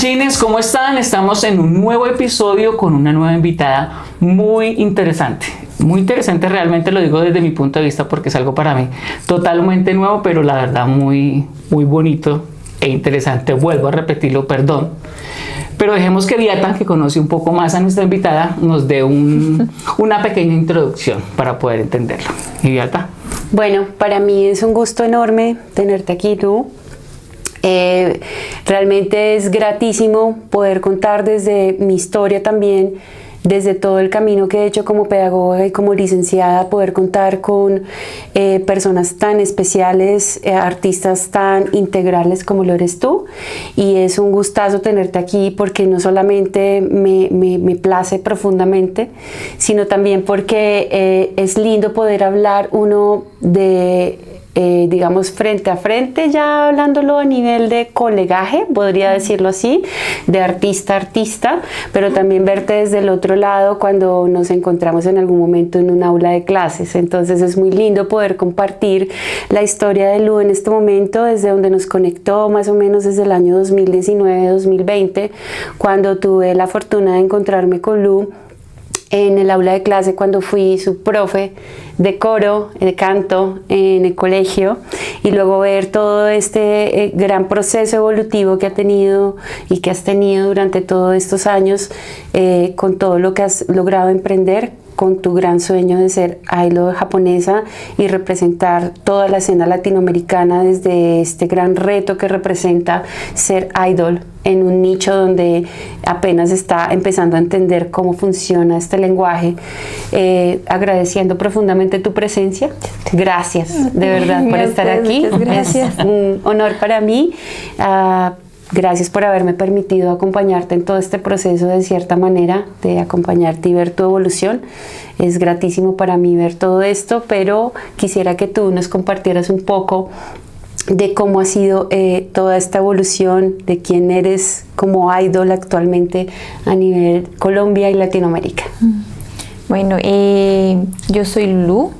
Chines, ¿cómo están? Estamos en un nuevo episodio con una nueva invitada muy interesante. Muy interesante, realmente lo digo desde mi punto de vista porque es algo para mí totalmente nuevo, pero la verdad muy bonito e interesante. Vuelvo a repetirlo, perdón. Pero dejemos que Viata, que conoce un poco más a nuestra invitada, nos dé una pequeña introducción para poder entenderlo. ¿Y Viata? Bueno, para mí es un gusto enorme tenerte aquí, Lu. Realmente es gratísimo poder contar desde mi historia también, desde todo el camino que he hecho como pedagoga y como licenciada, poder contar con personas tan especiales, artistas tan integrales como lo eres tú. Y es un gustazo tenerte aquí porque no solamente me place profundamente, sino también porque es lindo poder hablar uno de... digamos frente a frente, ya hablándolo a nivel de colegaje, podría decirlo así, de artista a artista, pero también verte desde el otro lado cuando nos encontramos en algún momento en un aula de clases. Entonces es muy lindo poder compartir la historia de Lu en este momento, desde donde nos conectó más o menos desde el año 2019-2020, cuando tuve la fortuna de encontrarme con Lu en el aula de clase cuando fui su profe de coro, de canto en el colegio, y luego ver todo este gran proceso evolutivo que ha tenido y que has tenido durante todos estos años, con todo lo que has logrado emprender, con tu gran sueño de ser idol japonesa y representar toda la escena latinoamericana desde este gran reto que representa ser idol en un nicho donde apenas está empezando a entender cómo funciona este lenguaje. Agradeciendo profundamente tu presencia. Gracias, de verdad, por estar aquí. Gracias. Es un honor para mí. Gracias por haberme permitido acompañarte en todo este proceso, de cierta manera, de acompañarte y ver tu evolución. Es gratísimo para mí ver todo esto, pero quisiera que tú nos compartieras un poco de cómo ha sido toda esta evolución, de quién eres como idol actualmente a nivel Colombia y Latinoamérica. Bueno, yo soy Lu.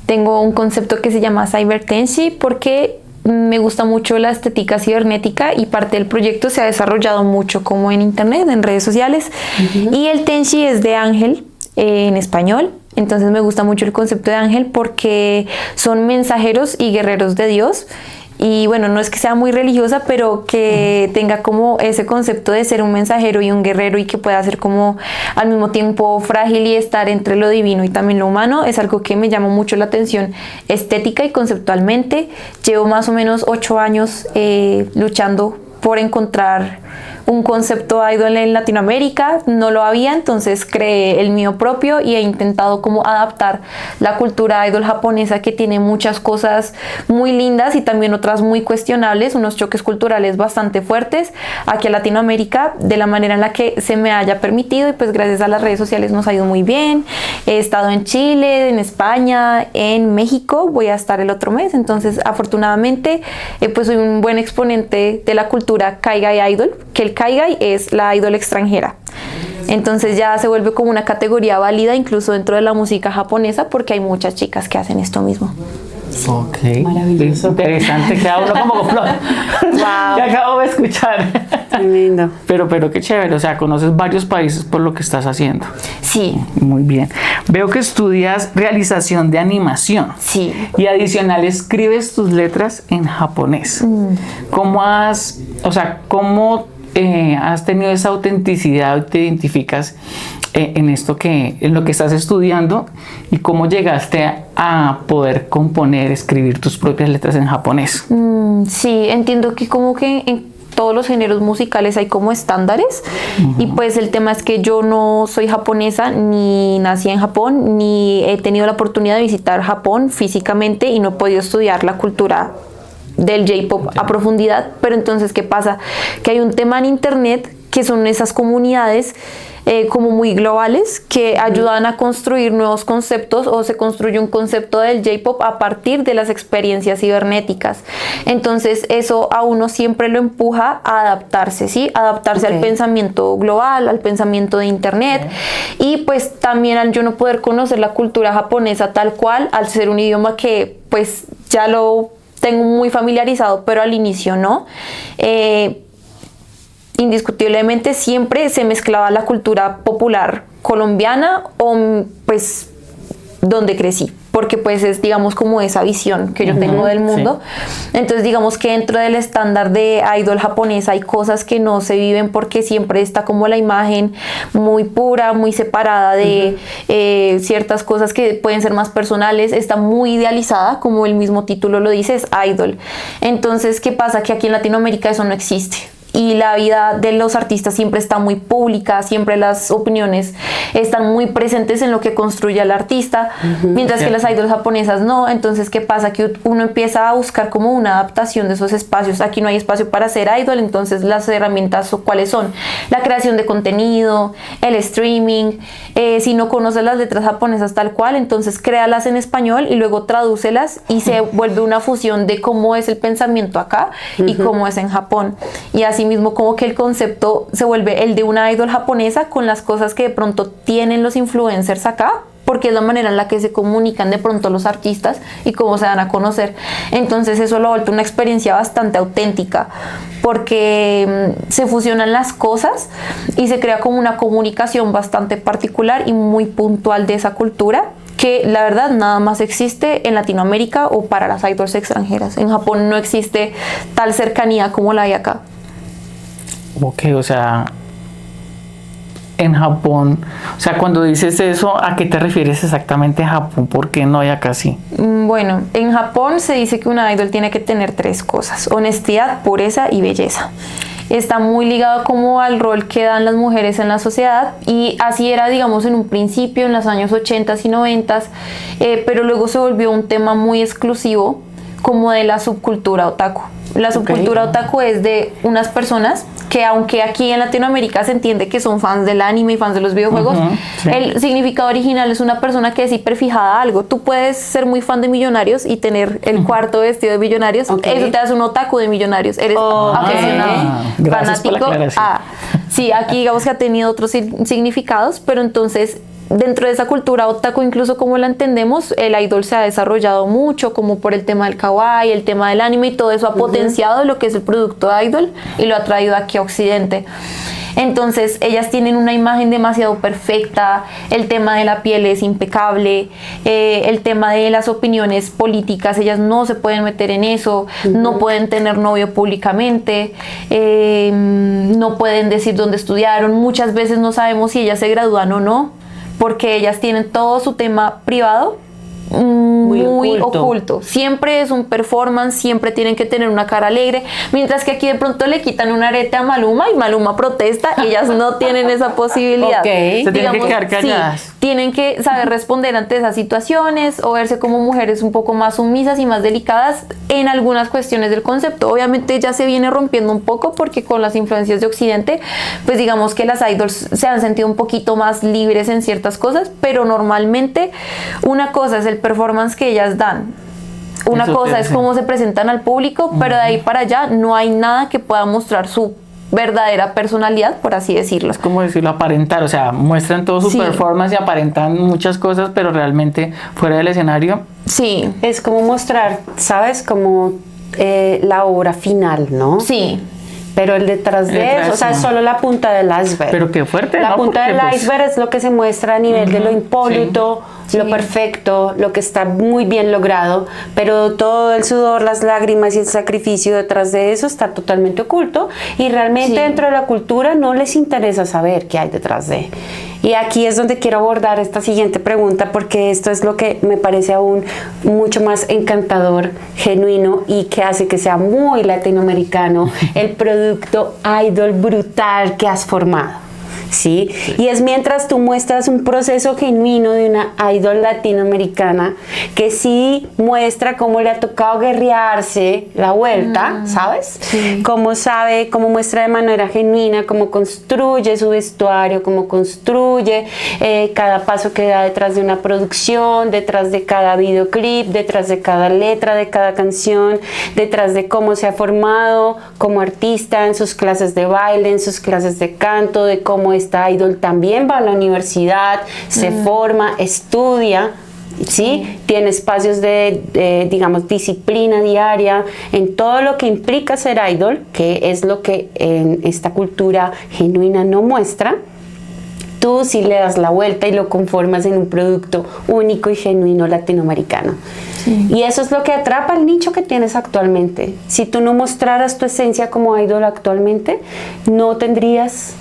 Tengo un concepto que se llama Cyber Tenshi porque me gusta mucho la estética cibernética y parte del proyecto se ha desarrollado mucho como en internet, en redes sociales. Y el Tenshi es de ángel en español. Entonces me gusta mucho el concepto de ángel porque son mensajeros y guerreros de Dios. Y bueno, no es que sea muy religiosa, pero que tenga como ese concepto de ser un mensajero y un guerrero y que pueda ser como al mismo tiempo frágil y estar entre lo divino y también lo humano, es algo que me llama mucho la atención estética y conceptualmente. Llevo más o menos 8 años luchando por encontrar un concepto idol en Latinoamérica. No lo había, entonces creé el mío propio y he intentado como adaptar la cultura idol japonesa, que tiene muchas cosas muy lindas y también otras muy cuestionables, unos choques culturales bastante fuertes, aquí a Latinoamérica, de la manera en la que se me haya permitido. Y pues gracias a las redes sociales nos ha ido muy bien. He estado en Chile, en España, en México, voy a estar el otro mes, entonces afortunadamente pues soy un buen exponente de la cultura Kaigai Idol, que el Kaigai es la idol extranjera. Entonces ya se vuelve como una categoría válida incluso dentro de la música japonesa, porque hay muchas chicas que hacen esto mismo. Ok, Maravilloso. es interesante, queda uno como wow. Ya acabo de escuchar. Tremendo. Pero qué chévere, o sea, conoces varios países por lo que estás haciendo. Sí. Muy bien. Veo que estudias realización de animación. Sí. Y adicional escribes tus letras en japonés. ¿Cómo has tenido esa autenticidad y te identificas en lo que estás estudiando, y cómo llegaste a poder componer, escribir tus propias letras en japonés? Sí, entiendo que como que en todos los géneros musicales hay como estándares. Y pues el tema es que yo no soy japonesa, ni nací en Japón, ni he tenido la oportunidad de visitar Japón físicamente y no he podido estudiar la cultura del J-pop a profundidad. Pero entonces, ¿qué pasa? Que hay un tema en internet que son esas comunidades como muy globales que ayudan a construir nuevos conceptos, o se construye un concepto del J-pop a partir de las experiencias cibernéticas. Entonces eso a uno siempre lo empuja a adaptarse, ¿sí? Adaptarse al pensamiento global, al pensamiento de internet. Y pues también al yo no poder conocer la cultura japonesa tal cual, al ser un idioma que pues ya lo tengo muy familiarizado, pero al inicio no. indiscutiblemente siempre se mezclaba la cultura popular colombiana o pues donde crecí, porque pues es digamos como esa visión que yo tengo del mundo. Sí. Entonces digamos que dentro del estándar de idol japonesa hay cosas que no se viven porque siempre está como la imagen muy pura, muy separada de ciertas cosas que pueden ser más personales, está muy idealizada, como el mismo título lo dice, es idol. Entonces, ¿qué pasa? Que aquí en Latinoamérica eso no existe. Y la vida de los artistas siempre está muy pública, siempre las opiniones están muy presentes en lo que construye el artista, mientras que las idols japonesas no. Entonces, ¿qué pasa? Que uno empieza a buscar como una adaptación de esos espacios. Aquí no hay espacio para ser idol, entonces las herramientas, ¿cuáles son? La creación de contenido, el streaming. Si no conoces las letras japonesas tal cual, entonces créalas en español y luego tradúcelas y se vuelve una fusión de cómo es el pensamiento acá y cómo es en Japón. Y así mismo como que el concepto se vuelve el de una idol japonesa con las cosas que de pronto tienen los influencers acá, porque es la manera en la que se comunican de pronto los artistas y cómo se dan a conocer. Entonces eso lo ha vuelto una experiencia bastante auténtica, porque se fusionan las cosas y se crea como una comunicación bastante particular y muy puntual de esa cultura, que la verdad nada más existe en Latinoamérica o para las idols extranjeras. En Japón no existe tal cercanía como la hay acá. Ok, o sea, en Japón, o sea, cuando dices eso, ¿a qué te refieres exactamente en Japón? ¿Por qué no hay acá sí? Bueno, en Japón se dice que una idol tiene que tener 3 cosas: honestidad, pureza y belleza. Está muy ligado como al rol que dan las mujeres en la sociedad, y así era, digamos, en un principio, en los años 80s y 90s, pero luego se volvió un tema muy exclusivo como de la subcultura otaku. La subcultura otaku es de unas personas que, aunque aquí en Latinoamérica se entiende que son fans del anime y fans de los videojuegos, el significado original es una persona que es hiperfijada a algo. Tú puedes ser muy fan de Millonarios y tener el cuarto vestido de Millonarios, eso te hace un otaku de Millonarios, eres aficionado, fanático. Sí, aquí digamos que ha tenido otros significados, pero entonces dentro de esa cultura otaku, incluso como la entendemos, el idol se ha desarrollado mucho, como por el tema del kawaii, el tema del anime, y todo eso ha potenciado lo que es el producto idol y lo ha traído aquí a Occidente. Entonces ellas tienen una imagen demasiado perfecta, el tema de la piel es impecable, el tema de las opiniones políticas, ellas no se pueden meter en eso, no pueden tener novio públicamente, no pueden decir dónde estudiaron, muchas veces no sabemos si ellas se gradúan o no, porque ellas tienen todo su tema privado muy oculto. Siempre es un performance, siempre tienen que tener una cara alegre, mientras que aquí de pronto le quitan un arete a Maluma y Maluma protesta y ellas no tienen esa posibilidad. Se tienen que quedar calladas. Sí, tienen que saber responder ante esas situaciones o verse como mujeres un poco más sumisas y más delicadas en algunas cuestiones del concepto. Obviamente ya se viene rompiendo un poco porque con las influencias de Occidente, pues digamos que las idols se han sentido un poquito más libres en ciertas cosas, pero normalmente una cosa es el performance que ellas dan, una cosa es cómo se presentan al público, pero de ahí para allá no hay nada que pueda mostrar su verdadera personalidad, por así decirlo. Es como decirlo, aparentar, o sea, muestran todo su performance y aparentan muchas cosas, pero realmente fuera del escenario. Sí. Es como mostrar, ¿sabes? Como la obra final, ¿no? Sí. Pero el detrás de eso, o sea, es solo la punta del iceberg. Pero qué fuerte, La ¿no? punta Porque, del iceberg es lo que se muestra a nivel de lo impoluto, lo perfecto, lo que está muy bien logrado, pero todo el sudor, las lágrimas y el sacrificio detrás de eso está totalmente oculto, y realmente dentro de la cultura no les interesa saber qué hay detrás de. Y aquí es donde quiero abordar esta siguiente pregunta, porque esto es lo que me parece aún mucho más encantador, genuino, y que hace que sea muy latinoamericano el producto idol brutal que has formado. ¿Sí? Y es mientras tú muestras un proceso genuino de una idol latinoamericana que sí muestra cómo le ha tocado guerrearse la vuelta, ¿sabes? Sí. Cómo sabe, cómo muestra de manera genuina, cómo construye su vestuario, cómo construye cada paso que da detrás de una producción, detrás de cada videoclip, detrás de cada letra de cada canción, detrás de cómo se ha formado como artista en sus clases de baile, en sus clases de canto, de cómo esta idol también va a la universidad, se forma, estudia, ¿sí? Tiene espacios de, digamos, disciplina diaria, en todo lo que implica ser idol, que es lo que en esta cultura genuina no muestra. Tú sí le das la vuelta y lo conformas en un producto único y genuino latinoamericano. Sí. Y eso es lo que atrapa el nicho que tienes actualmente. Si tú no mostraras tu esencia como idol actualmente, no tendrías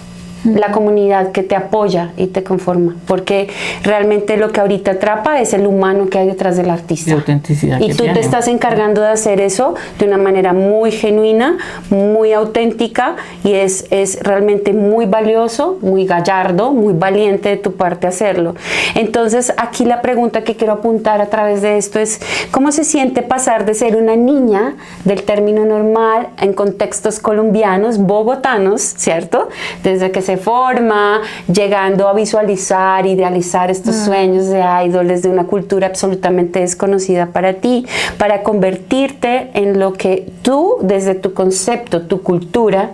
la comunidad que te apoya y te conforma, porque realmente lo que ahorita atrapa es el humano que hay detrás del artista. De autenticidad. Y tú te estás encargando de hacer eso de una manera muy genuina, muy auténtica, y es realmente muy valioso, muy gallardo, muy valiente de tu parte hacerlo. Entonces aquí la pregunta que quiero apuntar a través de esto es: ¿cómo se siente pasar de ser una niña del término normal en contextos colombianos, bogotanos, ¿cierto? Desde que se forma, llegando a visualizar, idealizar estos sueños de ídoles de una cultura absolutamente desconocida para ti, para convertirte en lo que tú, desde tu concepto, tu cultura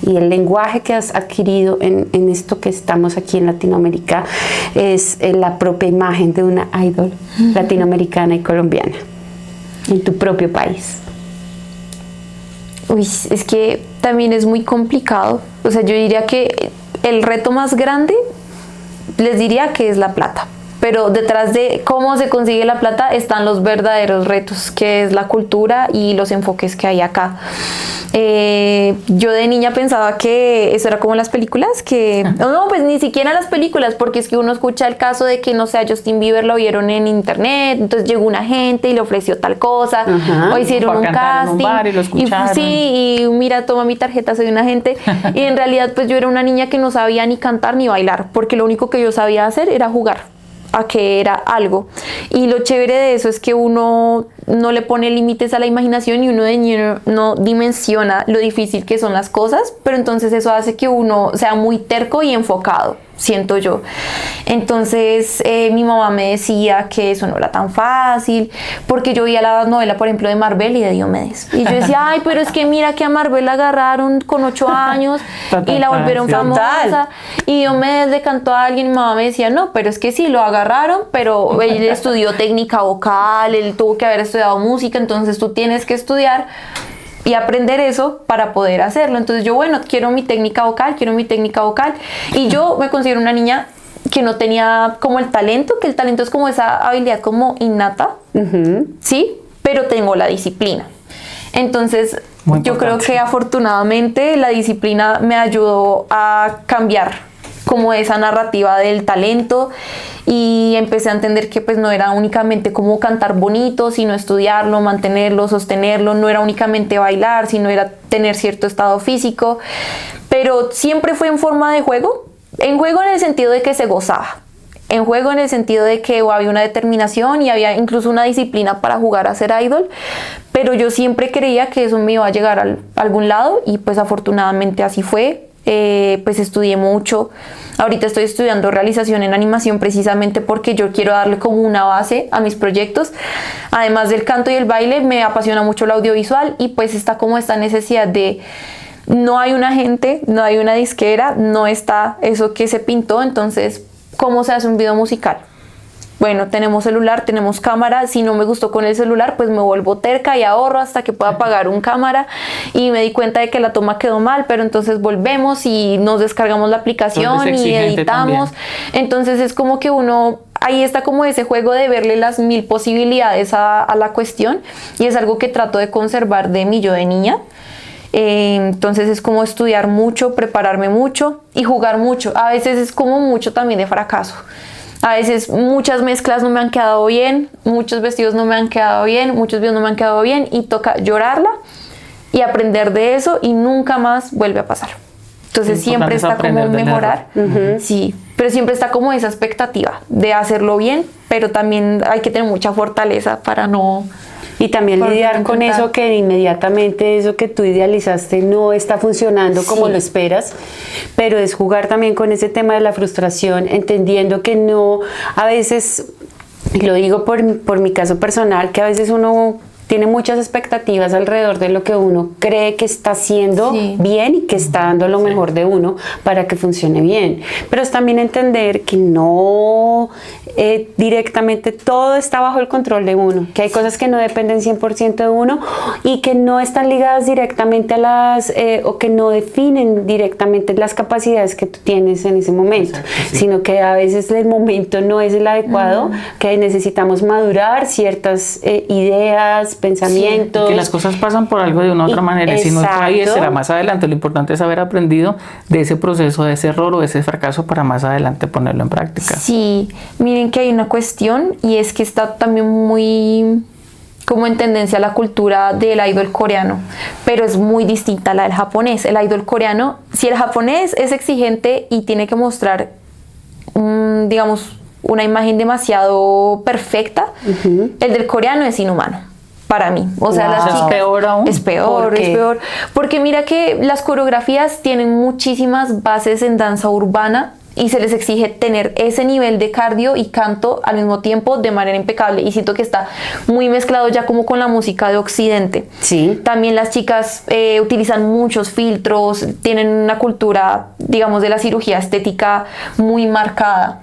y el lenguaje que has adquirido en esto que estamos aquí en Latinoamérica, es la propia imagen de una idol latinoamericana y colombiana en tu propio país? Uy, es que también es muy complicado. O sea, yo diría que el reto más grande, les diría que es la plata. Pero detrás de cómo se consigue la plata están los verdaderos retos, que es la cultura y los enfoques que hay acá. Yo de niña pensaba que eso era como las películas, que no, pues ni siquiera las películas, porque es que uno escucha el caso de que, no sé, a Justin Bieber lo vieron en internet, entonces llegó una gente y le ofreció tal cosa, o hicieron un casting, en un bar y lo escucharon. Sí, y mira, toma mi tarjeta, soy una gente, y en realidad pues yo era una niña que no sabía ni cantar ni bailar, porque lo único que yo sabía hacer era jugar a que era algo. Y lo chévere de eso es que uno no le pone límites a la imaginación y uno de niño no dimensiona lo difícil que son las cosas, pero entonces eso hace que uno sea muy terco y enfocado, siento yo. Entonces mi mamá me decía que eso no era tan fácil, porque yo veía la novela, por ejemplo, de Marvel y de Diomedes, y yo decía, ay, pero es que mira que a Marvel la agarraron con 8 años y la volvieron famosa, y Diomedes le cantó a alguien, y mi mamá me decía, no, pero es que sí, lo agarraron, pero él estudió técnica vocal, él tuvo que haber estudiado música, entonces tú tienes que estudiar y aprender eso para poder hacerlo. Entonces yo, bueno, quiero mi técnica vocal, y yo me considero una niña que no tenía como el talento, que el talento es como esa habilidad como innata, sí, pero tengo la disciplina. Entonces yo creo que afortunadamente la disciplina me ayudó a cambiar como esa narrativa del talento, y empecé a entender que pues no era únicamente como cantar bonito, sino estudiarlo, mantenerlo, sostenerlo, no era únicamente bailar, sino era tener cierto estado físico, pero siempre fue en forma de juego, en el sentido de que se gozaba, en juego en el sentido de que había una determinación y había incluso una disciplina para jugar a ser idol, pero yo siempre creía que eso me iba a llegar a algún lado, y pues afortunadamente así fue. Pues estudié mucho. Ahorita estoy estudiando realización en animación precisamente porque yo quiero darle como una base a mis proyectos. Además del canto y el baile, me apasiona mucho el audiovisual, y pues está como esta necesidad de, no hay una gente, no hay una disquera, no está eso que se pintó, entonces ¿cómo se hace un video musical? Bueno, tenemos celular, tenemos cámara, si no me gustó con el celular, pues me vuelvo terca y ahorro hasta que pueda pagar un cámara, y me di cuenta de que la toma quedó mal, pero entonces volvemos y nos descargamos la aplicación y editamos. También. Entonces es como que uno, ahí está como ese juego de verle las 1000 posibilidades a la cuestión, y es algo que trato de conservar de mi yo de niña. Entonces es como estudiar mucho, prepararme mucho y jugar mucho. A veces es como mucho también de fracaso. A veces muchas mezclas no me han quedado bien, muchos vestidos no me han quedado bien, muchos videos no me han quedado bien, y toca llorarla y aprender de eso, y nunca más vuelve a pasar. Entonces siempre está como mejorar, sí, pero siempre está como esa expectativa de hacerlo bien, pero también hay que tener mucha fortaleza para no... Y también lidiar con eso, que inmediatamente eso que tú idealizaste no está funcionando como lo esperas, pero es jugar también con ese tema de la frustración, entendiendo que no, a veces, lo digo por mi caso personal, que a veces uno tiene muchas expectativas alrededor de lo que uno cree que está haciendo bien y que está dando lo mejor de uno para que funcione bien. Pero es también entender que no directamente todo está bajo el control de uno, que hay cosas que no dependen 100% de uno y que no están ligadas directamente a las, o que no definen directamente las capacidades que tú tienes en ese momento, sino que a veces el momento no es el adecuado, que necesitamos madurar ciertas ideas, pensamientos. Que las cosas pasan por algo de una u otra manera, y si no está ahí, será más adelante. Lo importante es haber aprendido de ese proceso, de ese error o de ese fracaso para más adelante ponerlo en práctica. Sí, miren que hay una cuestión y es que está también muy como en tendencia la cultura del idol coreano, pero es muy distinta a la del japonés. El idol coreano, si el japonés es exigente y tiene que mostrar, digamos, una imagen demasiado perfecta, el del coreano es inhumano para mí. O sea, las chicas, es peor aún. Es peor, es peor. Porque mira que las coreografías tienen muchísimas bases en danza urbana y se les exige tener ese nivel de cardio y canto al mismo tiempo de manera impecable, y siento que está muy mezclado ya como con la música de Occidente. Sí. También las chicas utilizan muchos filtros, tienen una cultura, digamos, de la cirugía estética muy marcada.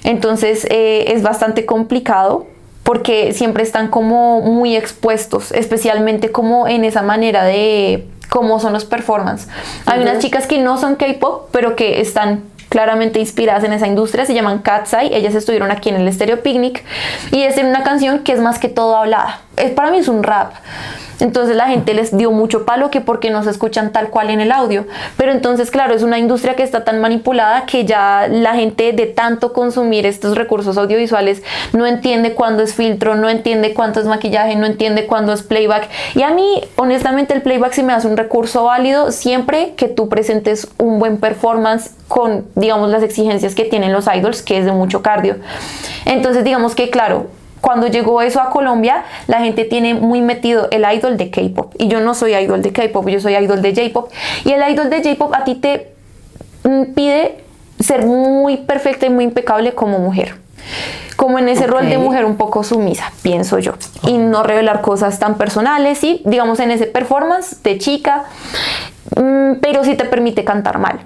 Entonces es bastante complicado porque siempre están como muy expuestos, especialmente como en esa manera de cómo son los performances. Hay unas chicas que no son K-pop, pero que están claramente inspiradas en esa industria, se llaman Katseye. Ellas estuvieron aquí en el Stereo Picnic y es una canción que es más que todo hablada. Para mí es un rap. Entonces la gente les dio mucho palo que porque no se escuchan tal cual en el audio. Pero entonces, claro, es una industria que está tan manipulada que ya la gente, de tanto consumir estos recursos audiovisuales, no entiende cuándo es filtro, no entiende cuánto es maquillaje, no entiende cuándo es playback. Y a mí, honestamente, el playback se me hace un recurso válido siempre que tú presentes un buen performance con, digamos, las exigencias que tienen los idols, que es de mucho cardio. Entonces, digamos que, claro, cuando llegó eso a Colombia, la gente tiene muy metido el idol de K-pop. Y yo no soy idol de K-pop, yo soy idol de J-pop. Y el idol de J-pop a ti te pide ser muy perfecta y muy impecable como mujer. Como en ese rol de mujer un poco sumisa, pienso yo. Y no revelar cosas tan personales, y digamos en ese performance de chica, pero sí te permite cantar mal.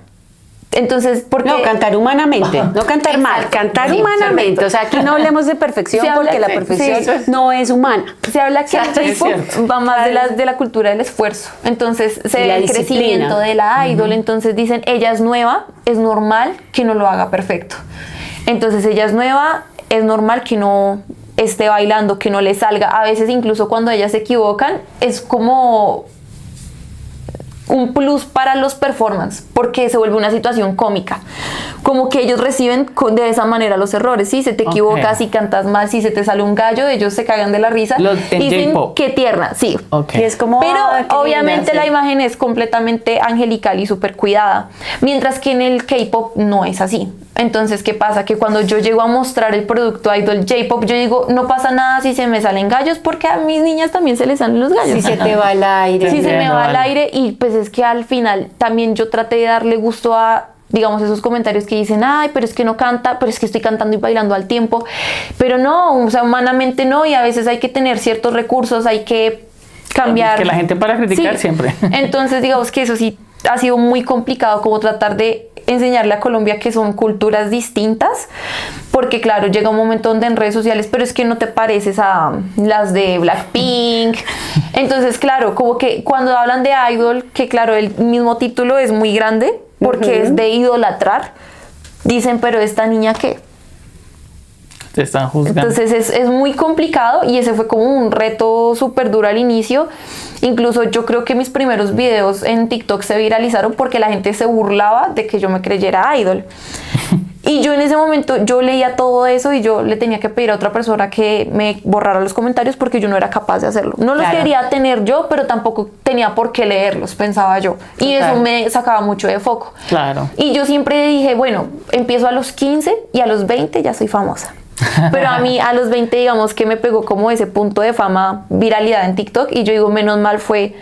Entonces, porque no, cantar humanamente, no cantar mal, cantar humanamente. O sea, aquí no hablemos de perfección porque la perfección no es humana. Se habla que el J-pop va más de la cultura del esfuerzo. Entonces, se ve el crecimiento de la idol. Entonces dicen, ella es nueva, es normal que no lo haga perfecto. Entonces, ella es nueva, es normal que no esté bailando, que no le salga. A veces, incluso cuando ellas se equivocan, es como un plus para los performances, porque se vuelve una situación cómica, como que ellos reciben de esa manera los errores. Si se te equivocas, si cantas mal, si se te sale un gallo, ellos se cagan de la risa y dicen qué tierna, sí. Y es como, pero obviamente la imagen es completamente angelical y súper cuidada, mientras que en el K-pop no es así. Entonces, ¿qué pasa? Que cuando yo llego a mostrar el producto idol J-pop, yo digo, no pasa nada si se me salen gallos, porque a mis niñas también se les salen los gallos. Si se te va al aire. Si se me va al aire, y pues es que al final también yo traté de darle gusto a, digamos, esos comentarios que dicen, ay, pero es que no canta, pero es que estoy cantando y bailando al tiempo. Pero no, o sea, humanamente no, y a veces hay que tener ciertos recursos, hay que cambiar. Que la gente para criticar siempre. Entonces, digamos que eso sí ha sido muy complicado, como tratar de enseñarle a Colombia que son culturas distintas, porque claro, llega un momento donde en redes sociales, pero es que no te pareces a las de Blackpink. Entonces, claro, como que cuando hablan de idol, que claro, el mismo título es muy grande, porque es de idolatrar, dicen, pero esta niña, ¿qué? Te están juzgando. Entonces es muy complicado, y ese fue como un reto súper duro al inicio. Incluso yo creo que mis primeros videos en TikTok se viralizaron porque la gente se burlaba de que yo me creyera idol. Y yo en ese momento, yo leía todo eso y yo le tenía que pedir a otra persona que me borrara los comentarios porque yo no era capaz de hacerlo. No los quería tener yo, pero tampoco tenía por qué leerlos, pensaba yo. Y eso me sacaba mucho de foco. Claro. Y yo siempre dije, bueno, empiezo a los 15 y a los 20 ya soy famosa. Pero a mí a los 20, digamos que me pegó como ese punto de fama, viralidad en TikTok, y yo digo, menos mal fue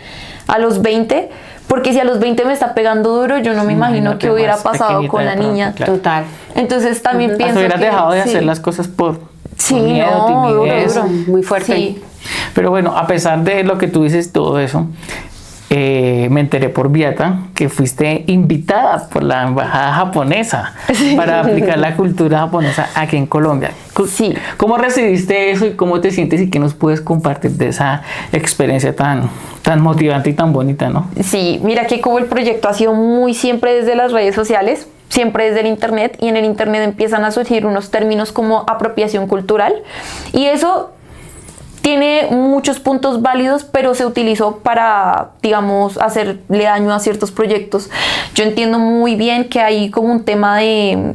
a los 20, porque si a los 20 me está pegando duro, yo no me imagino qué hubiera pasado con la niña. Total. Entonces también pienso hubieras que dejado de hacer las cosas por Sí, Por miedo, no, timidez. duro. Muy fuerte. Sí. Pero bueno, a pesar de lo que tú dices, todo eso, me enteré por Viata que fuiste invitada por la embajada japonesa para aplicar la cultura japonesa aquí en Colombia. Sí. ¿Cómo recibiste eso y cómo te sientes y qué nos puedes compartir de esa experiencia tan motivante y tan bonita, ¿no? Sí, mira que como el proyecto ha sido muy siempre desde las redes sociales, siempre desde el internet, y en el internet empiezan a surgir unos términos como apropiación cultural, y eso tiene muchos puntos válidos, pero se utilizó para, digamos, hacerle daño a ciertos proyectos. Yo entiendo muy bien que hay como un tema de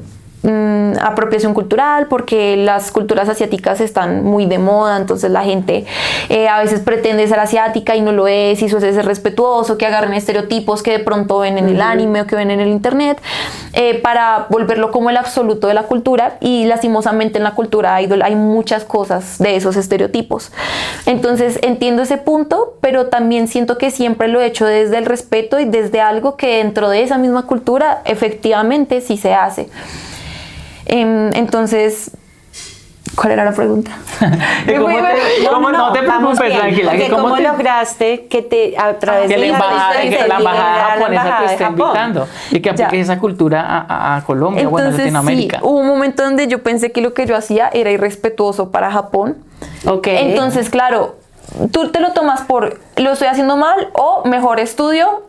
apropiación cultural, porque las culturas asiáticas están muy de moda, entonces la gente a veces pretende ser asiática y no lo es, y suele ser respetuoso, que agarren estereotipos que de pronto ven en el anime o que ven en el internet, para volverlo como el absoluto de la cultura, y lastimosamente en la cultura idol hay muchas cosas de esos estereotipos. Entonces entiendo ese punto, pero también siento que siempre lo he hecho desde el respeto y desde algo que dentro de esa misma cultura efectivamente sí se hace. Entonces, ¿cuál era la pregunta? No te preocupes, tranquila. ¿Cómo lograste que a través que de la embajada japonesa te esté invitando y que apliques esa cultura a Colombia, Entonces, bueno, a Latinoamérica? Sí, hubo un momento donde yo pensé que lo que yo hacía era irrespetuoso para Japón. Okay. Entonces, claro, tú te lo tomas por lo estoy haciendo mal, o mejor estudio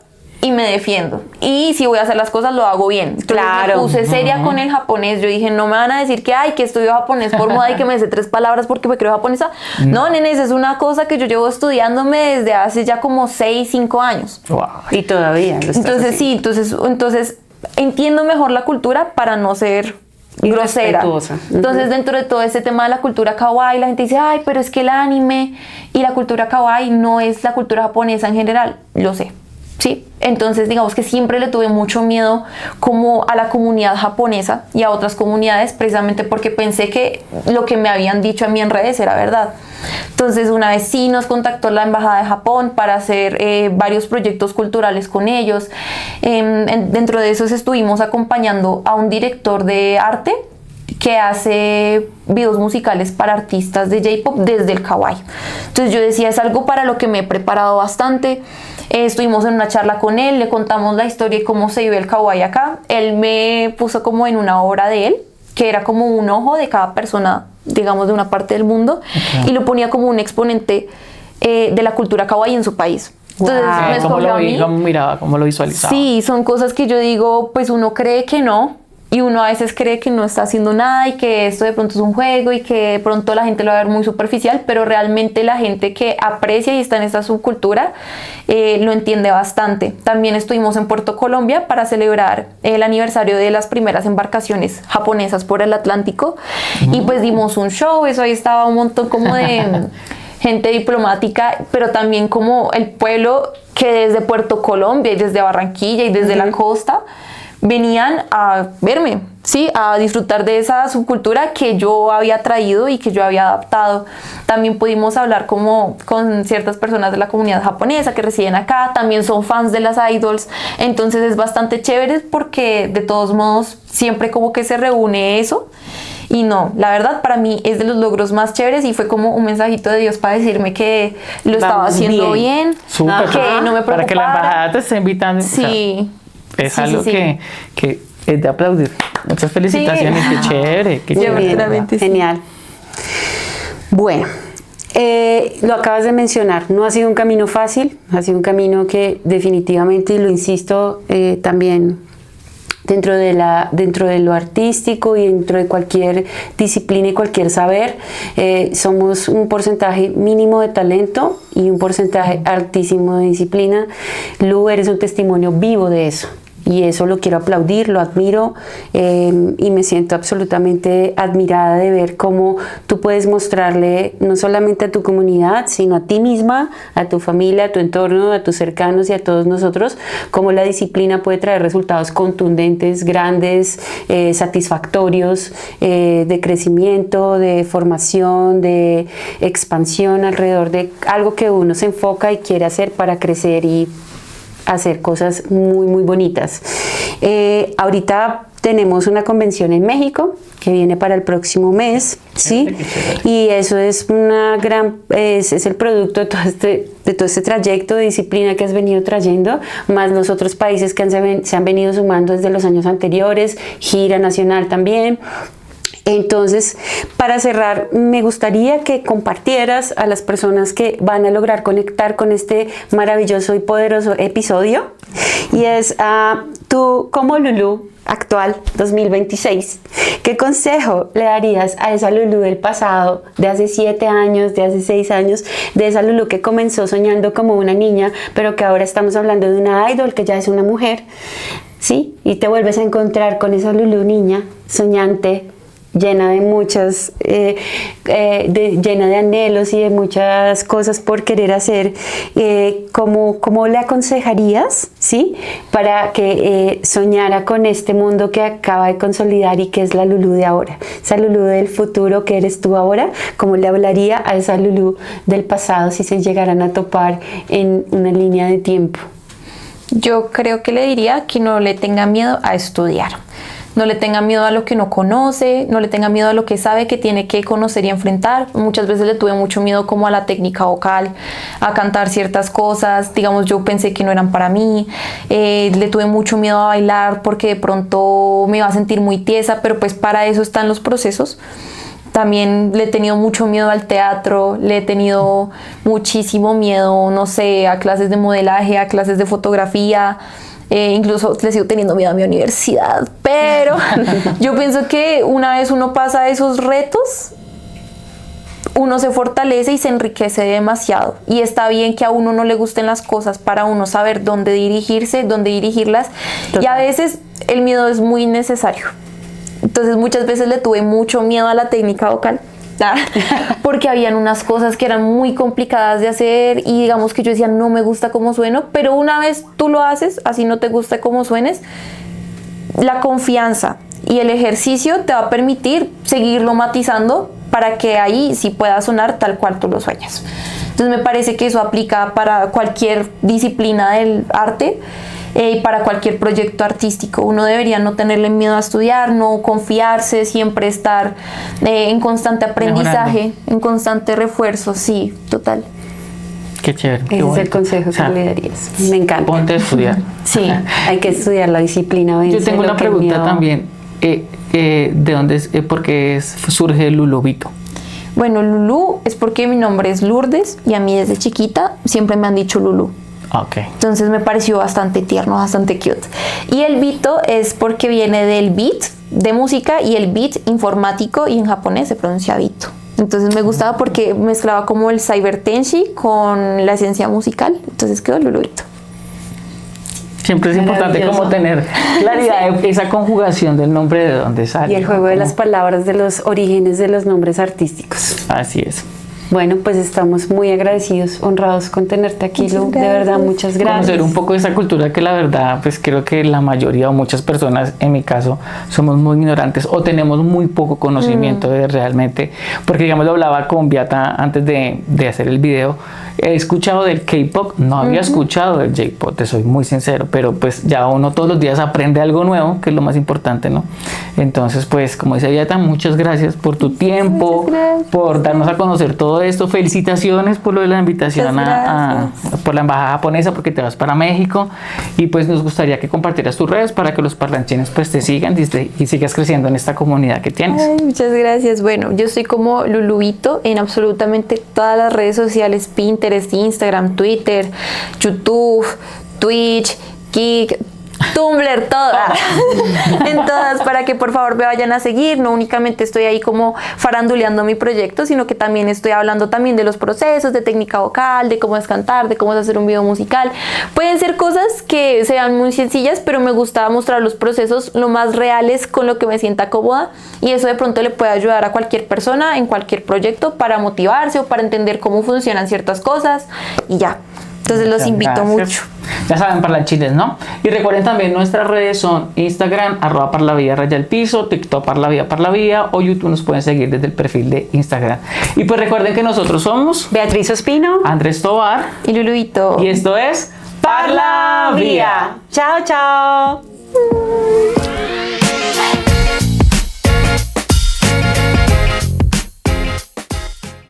y me defiendo. Y si voy a hacer las cosas, lo hago bien. Entonces, Claro. me puse seria con el japonés. Yo dije, no me van a decir que, que estudio japonés por moda y que me sé 3 palabras porque me creo japonesa. No, nenes, es una cosa que yo llevo estudiándome desde hace ya como 6, 5 años. Wow. Y todavía lo estás Entonces, haciendo. sí, entonces entiendo mejor la cultura para no ser grosera. Irrespetuosa. Entonces, dentro de todo este tema de la cultura kawaii, la gente dice, pero es que el anime y la cultura kawaii no es la cultura japonesa en general. Lo sé. Sí, entonces digamos que siempre le tuve mucho miedo como a la comunidad japonesa y a otras comunidades, precisamente porque pensé que lo que me habían dicho a mí en redes era verdad. Entonces una vez sí nos contactó la embajada de Japón para hacer varios proyectos culturales con ellos. Dentro de esos estuvimos acompañando a un director de arte que hace videos musicales para artistas de J-pop desde el kawaii. Entonces yo decía, es algo para lo que me he preparado bastante. Estuvimos en una charla con él, le contamos la historia y cómo se vive el kawaii acá. Él me puso como en una obra de él, que era como un ojo de cada persona, digamos, de una parte del mundo, y lo ponía como un exponente de la cultura kawaii en su país. Entonces, me ¿Cómo escogió a mí. lo miraba? ¿Cómo lo visualizaba? Sí, son cosas que yo digo, pues uno cree que no, y uno a veces cree que no está haciendo nada y que esto de pronto es un juego y que de pronto la gente lo va a ver muy superficial, pero realmente la gente que aprecia y está en esta subcultura lo entiende bastante. También estuvimos en Puerto Colombia para celebrar el aniversario de las primeras embarcaciones japonesas por el Atlántico, y pues dimos un show. Eso ahí estaba un montón como de gente diplomática, pero también como el pueblo que desde Puerto Colombia y desde Barranquilla y desde la costa venían a verme, ¿sí? A disfrutar de esa subcultura que yo había traído y que yo había adaptado. También pudimos hablar como con ciertas personas de la comunidad japonesa que residen acá, también son fans de las idols, entonces es bastante chévere porque de todos modos siempre como que se reúne eso. Y no, la verdad para mí es de los logros más chéveres, y fue como un mensajito de Dios para decirme que lo estaba haciendo bien, Súper. que no me preocupara. Para que la embajada te esté invitando. Sí. Es Sí, algo sí, sí. que es de aplaudir. Muchas felicitaciones, Sí. qué chévere, qué Muy chévere. bien. Realmente sí. Genial. Bueno, lo acabas de mencionar, no ha sido un camino fácil, ha sido un camino que definitivamente, y lo insisto, también dentro de lo artístico y dentro de cualquier disciplina y cualquier saber, somos un porcentaje mínimo de talento y un porcentaje altísimo de disciplina. Lu, eres un testimonio vivo de eso. Y eso lo quiero aplaudir, lo admiro, y me siento absolutamente admirada de ver cómo tú puedes mostrarle no solamente a tu comunidad, sino a ti misma, a tu familia, a tu entorno, a tus cercanos y a todos nosotros, cómo la disciplina puede traer resultados contundentes, grandes, satisfactorios, de crecimiento, de formación, de expansión alrededor de algo que uno se enfoca y quiere hacer para crecer y hacer cosas muy muy bonitas. Ahorita tenemos una convención en México que viene para el próximo mes, ¿sí? Y eso es una gran, es el producto de todo este trayecto de disciplina que has venido trayendo, más los otros países que se han venido sumando desde los años anteriores, gira nacional también. Entonces, para cerrar, me gustaría que compartieras a las personas que van a lograr conectar con este maravilloso y poderoso episodio. Y es tú como Lulú actual 2026, ¿qué consejo le darías a esa Lulú del pasado, de hace 7 años, de hace 6 años, de esa Lulú que comenzó soñando como una niña, pero que ahora estamos hablando de una idol que ya es una mujer, ¿sí? Y te vuelves a encontrar con esa Lulú niña, soñante, llena de muchas, llena de anhelos y de muchas cosas por querer hacer. ¿Cómo le aconsejarías, sí, para que soñara con este mundo que acaba de consolidar y que es la Lulú de ahora, esa Lulú del futuro que eres tú ahora? ¿Cómo le hablaría a esa Lulú del pasado si se llegaran a topar en una línea de tiempo? Yo creo que le diría que no le tenga miedo a estudiar. No le tenga miedo a lo que no conoce, no le tenga miedo a lo que sabe que tiene que conocer y enfrentar. Muchas veces le tuve mucho miedo como a la técnica vocal, a cantar ciertas cosas, digamos, yo pensé que no eran para mí. Le tuve mucho miedo a bailar porque de pronto me iba a sentir muy tiesa, pero pues para eso están los procesos. También le he tenido mucho miedo al teatro, le he tenido muchísimo miedo, no sé, a clases de modelaje, a clases de fotografía. Incluso le sigo teniendo miedo a mi universidad, pero yo pienso que una vez uno pasa esos retos, uno se fortalece y se enriquece demasiado, y está bien que a uno no le gusten las cosas para uno saber dónde dirigirse, dónde dirigirlas. Total. Y a veces el miedo es muy necesario. Entonces muchas veces le tuve mucho miedo a la técnica vocal, porque habían unas cosas que eran muy complicadas de hacer y digamos que yo decía no me gusta cómo sueno, pero una vez tú lo haces, así no te gusta cómo suenes, la confianza y el ejercicio te va a permitir seguirlo matizando para que ahí sí pueda sonar tal cual tú lo sueñas. Entonces me parece que eso aplica para cualquier disciplina del arte. Y para cualquier proyecto artístico, uno debería no tenerle miedo a estudiar, no confiarse, siempre estar en constante aprendizaje, mejorando, en constante refuerzo, sí, total. Qué chévere. Ese es el consejo que le darías. Me encanta. Ponte a estudiar. Sí, hay que estudiar la disciplina. Yo tengo una pregunta también. ¿De dónde es? ¿Por qué surge Lulubito? Bueno, Lulú es porque mi nombre es Lourdes y a mí desde chiquita siempre me han dicho Lulú. Okay. Entonces me pareció bastante tierno, bastante cute. Y el Bito es porque viene del beat de música y el beat informático, y en japonés se pronuncia Bito. Entonces me gustaba porque mezclaba como el cybertenshi con la esencia musical. Entonces quedó Lulubito. Siempre es importante como tener claridad de esa conjugación del nombre, de dónde sale. Y el juego de las palabras, de los orígenes de los nombres artísticos. Así es. Bueno, pues estamos muy agradecidos, honrados con tenerte aquí, Lu. De verdad, muchas gracias. Conocer un poco de esa cultura que la verdad, pues creo que la mayoría o muchas personas, en mi caso, somos muy ignorantes o tenemos muy poco conocimiento de realmente, porque digamos lo hablaba con Beata antes de hacer el video. He escuchado del K-pop, no había escuchado del J-pop, te soy muy sincero, pero pues ya uno todos los días aprende algo nuevo, que es lo más importante, ¿no? Entonces, pues como dice Beata, muchas gracias por tu tiempo, por darnos a conocer todo esto. Felicitaciones por lo de la invitación por la embajada japonesa, porque te vas para México, y pues nos gustaría que compartieras tus redes para que los parlanchines pues te sigan y sigas creciendo en esta comunidad que tienes. Ay, muchas gracias. Bueno, yo soy como Lulubito en absolutamente todas las redes sociales, Pinterest, Instagram, Twitter, YouTube, Twitch, Kik, Tumblr, todas. En todas, para que por favor me vayan a seguir. No únicamente estoy ahí como faranduleando mi proyecto, sino que también estoy hablando también de los procesos, de técnica vocal, de cómo es cantar, de cómo es hacer un video musical. Pueden ser cosas que sean muy sencillas, pero me gusta mostrar los procesos lo más reales, con lo que me sienta cómoda, y eso de pronto le puede ayudar a cualquier persona en cualquier proyecto para motivarse o para entender cómo funcionan ciertas cosas, y ya. Entonces los invito mucho. Ya saben, parlanchines, ¿no? Y recuerden también nuestras redes son Instagram, @parlavia_piso, TikTok parlavia, o YouTube nos pueden seguir desde el perfil de Instagram. Y pues recuerden que nosotros somos Beatriz Ospino, Andrés Tovar y Lulubito. Y esto es Parlavia. Chao, chao.